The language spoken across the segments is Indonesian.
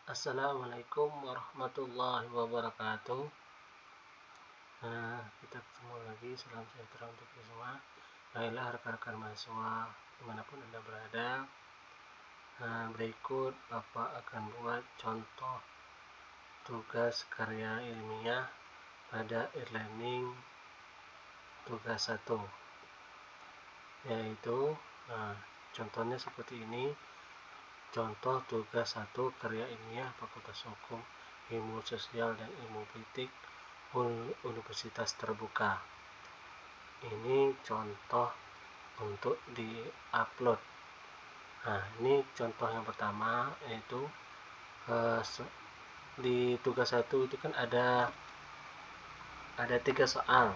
Assalamualaikum warahmatullahi wabarakatuh. Kita ketemu lagi. Salam sejahtera untuk kita semua. Baiklah rekan-rekan mahasiswa dimanapun Anda berada. Berikut Bapak akan buat contoh tugas karya ilmiah pada e-learning tugas 1, yaitu contohnya seperti ini. Contoh tugas 1 karya ilmiah Fakultas Hukum, Ilmu Sosial dan Ilmu Politik Universitas Terbuka. Ini contoh untuk di-upload. Ini contoh yang pertama, yaitu di tugas 1 itu kan ada 3 soal,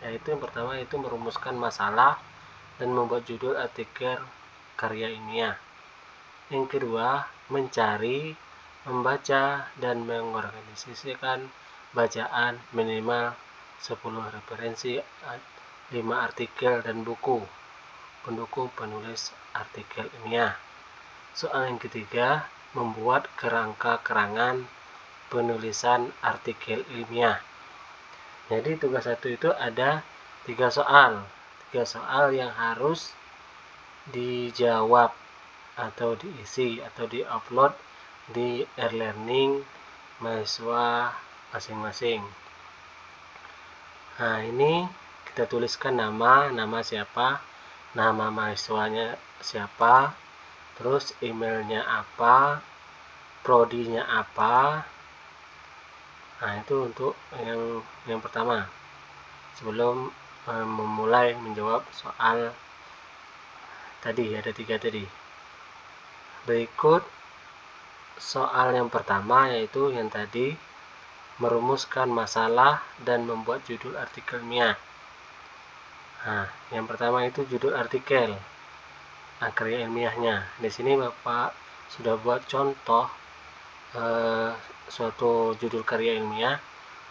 yaitu yang pertama itu merumuskan masalah dan membuat judul artikel karya ilmiah. Yang kedua, mencari, membaca, dan mengorganisasikan bacaan minimal 10 referensi, 5 artikel dan buku pendukung penulis artikel ilmiah. Soal yang ketiga, membuat kerangka keterangan penulisan artikel ilmiah. Jadi tugas 1 itu ada 3 soal yang harus dijawab atau diisi atau di-upload di e-learning mahasiswa masing-masing. Ini kita tuliskan nama siapa, nama mahasiswanya siapa, terus emailnya apa, prodinya apa. Itu untuk yang pertama, sebelum memulai menjawab soal tadi, ada 3 tadi. Berikut soal yang pertama, yaitu yang tadi, merumuskan masalah dan membuat judul artikel ilmiah. Yang pertama itu judul artikel karya ilmiahnya. Di sini Bapak sudah buat contoh suatu judul karya ilmiah,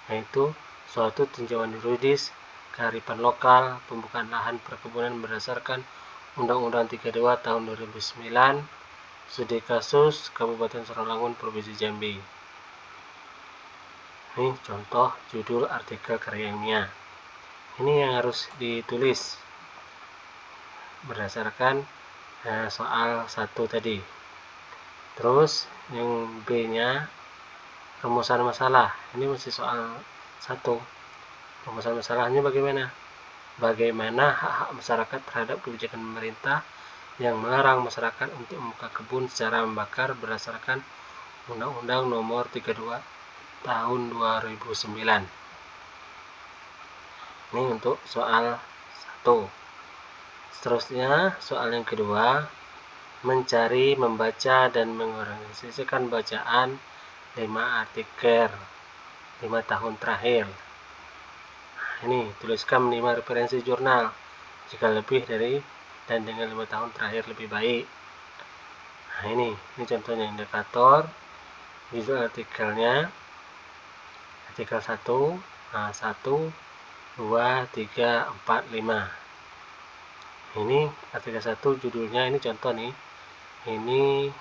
yaitu suatu tinjauan yuridis kearifan lokal pembukaan lahan perkebunan berdasarkan Undang-Undang 32 tahun 2009, studi kasus Kabupaten Sarawangun, Provinsi Jambi. Ini contoh judul artikel karya ilmiah. Ini yang harus ditulis berdasarkan soal 1 tadi. Terus yang B-nya rumusan masalah. Ini masih soal 1. Rumusan masalahnya bagaimana? Bagaimana hak-hak masyarakat terhadap kebijakan pemerintah yang melarang masyarakat untuk membuka kebun secara membakar berdasarkan Undang-Undang Nomor 32 Tahun 2009. Ini untuk soal 1. Seterusnya soal yang kedua, mencari, membaca, dan mengorganisasikan bacaan 5 artikel 5 tahun terakhir. Ini tuliskan 5 referensi jurnal jika lebih dari dan dengan 5 tahun terakhir lebih baik. Ini contohnya, indikator judul artikelnya, artikel 1, 1, 2, 3, 4, 5. Ini artikel 1 judulnya, ini contoh nih, ini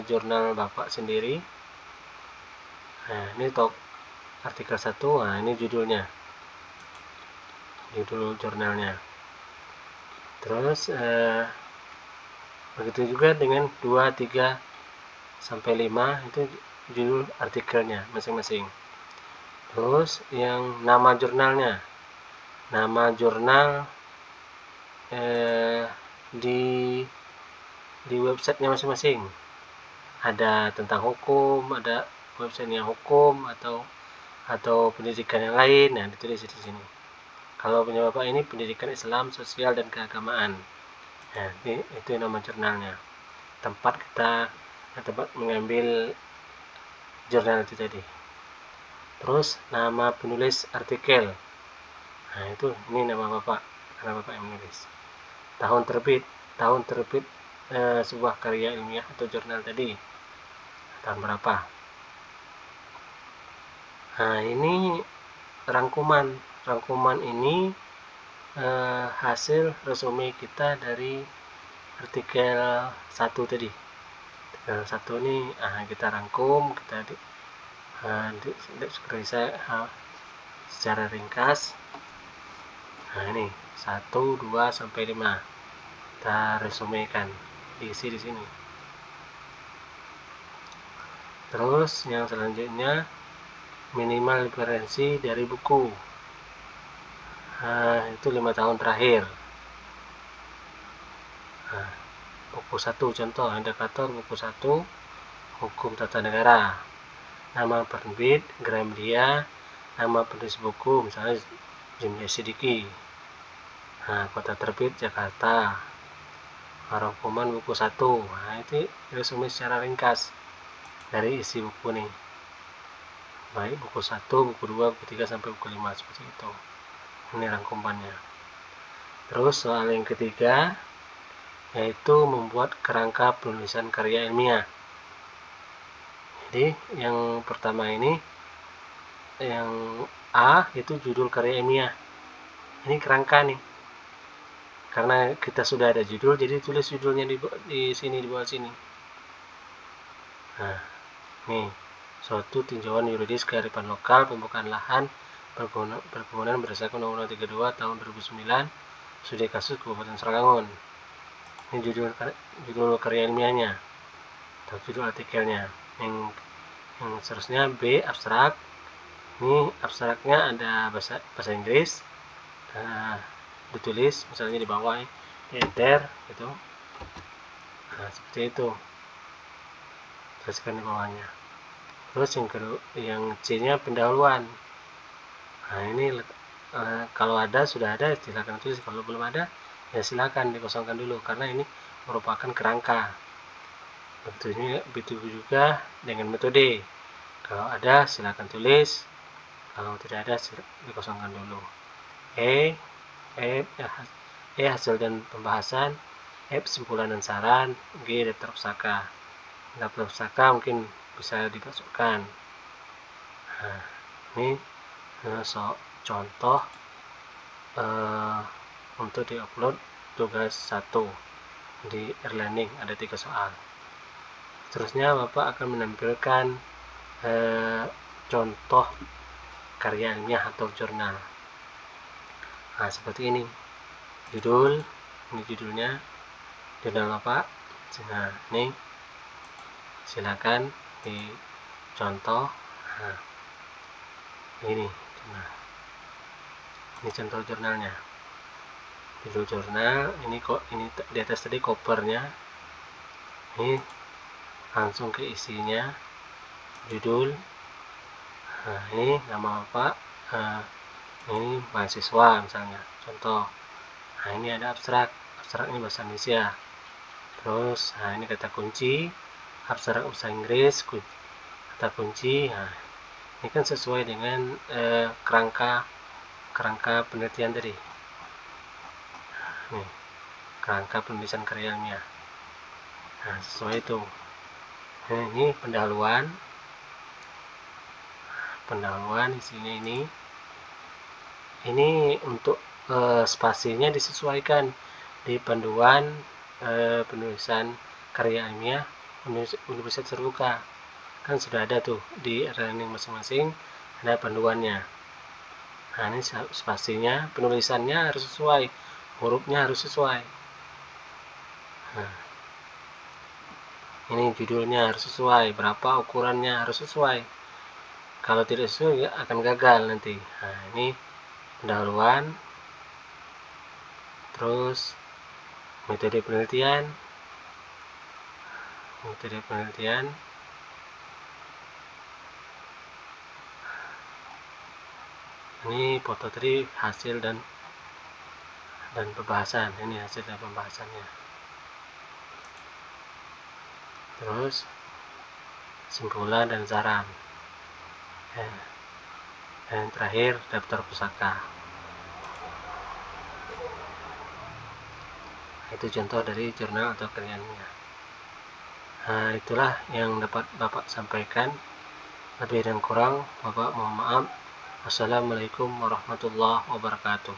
jurnal Bapak sendiri. Ini artikel 1, ini judulnya, judul jurnalnya. Terus begitu juga dengan 2, 3, sampai 5, itu judul artikelnya masing-masing. Terus yang nama jurnalnya, nama jurnal di websitenya masing-masing. Ada tentang hukum, ada websitenya hukum atau pendidikan yang lain. Ditulis di sini. Kalau punya Bapak ini pendidikan Islam, sosial, dan keagamaan. Itu nama jurnalnya. Tempat mengambil jurnal itu tadi. Terus nama penulis artikel. Ini nama Bapak, karena Bapak yang menulis. Tahun terbit sebuah karya ilmiah atau jurnal tadi, tahun berapa. Ini rangkuman ini hasil resume kita dari artikel 1 tadi. Yang satu ini kita rangkum, kita secara ringkas. Nah ini 1, 2 sampai 5 kita resumekan, diisi di sini. Terus yang selanjutnya minimal referensi dari buku. Itu 5 tahun terakhir. Buku 1 contoh, indikator buku 1 hukum tata negara, nama penerbit Gramedia, nama penulis buku misalnya Jimli Sidiki, kota terbit Jakarta, rangkuman buku 1. Itu resume secara ringkas dari isi buku nih, baik buku 1, buku 2, buku 3 sampai buku 5, seperti itu. Ini rangkumannya. Terus soal yang ketiga yaitu membuat kerangka penulisan karya ilmiah. Jadi yang pertama ini, yang A itu judul karya ilmiah. Ini kerangka nih. Karena kita sudah ada judul, jadi tulis judulnya di sini, di bawah sini. Nah, nih, suatu tinjauan yuridis kearifan lokal pembukaan lahan perkebunan berdasarkan Undang-Undang 32 tahun 2009, studi kasus Kabupaten Sragangun. Ini judul karya ilmiahnya atau judul artikelnya. Yang seterusnya B abstrak. Ini abstraknya ada bahasa Inggris, ditulis misalnya di bawah enter gitu. Seperti itu, tuliskan di bawahnya. Terus yang C nya pendahuluan. Ini kalau sudah ada silakan tulis, kalau belum ada ya silakan dikosongkan dulu, karena ini merupakan kerangka. Begitu juga dengan metode, kalau ada silakan tulis, kalau tidak ada dikosongkan dulu. Hasil dan pembahasan. F simpulan dan saran. G daftar pusaka. Daftar pusaka mungkin bisa dimasukkan. Ini contoh untuk diupload tugas 1 di e-learning, ada 3 soal. Seterusnya Bapak akan menampilkan contoh karya ilmiah atau jurnal. Seperti ini judulnya jurnal Bapak. Ini silakan dicontoh. Ini contoh jurnalnya, judul jurnal. Ini di atas tadi covernya, ini langsung ke isinya, judul. Ini nama Bapak, ini mahasiswa misalnya, contoh. Ini ada abstrak ini bahasa Indonesia. Terus ini kata kunci, abstrak bahasa Inggris, kata kunci. Ini kan sesuai dengan kerangka penelitian tadi. Nih, kerangka penulisan karya ilmiah. Sesuai itu. Ini pendahuluan isinya ini untuk spasinya disesuaikan di panduan penulisan karya ilmiah Universitas Terbuka. Kan sudah ada tuh di e-learning masing-masing, ada panduannya. Ini spasinya, penulisannya harus sesuai, hurufnya harus sesuai. Ini judulnya harus sesuai, berapa ukurannya harus sesuai. Kalau tidak sesuai akan gagal nanti. Ini pendahuluan. Terus metode penelitian. Ini foto tadi hasil dan pembahasan. Ini hasil dan pembahasannya. Terus simpulan dan saran. Dan terakhir daftar pusaka. Itu contoh dari jurnal atau karya ilmiah. Itulah yang dapat Bapak sampaikan. Lebih dan kurang Bapak mohon maaf. Wassalamualaikum warahmatullahi wabarakatuh.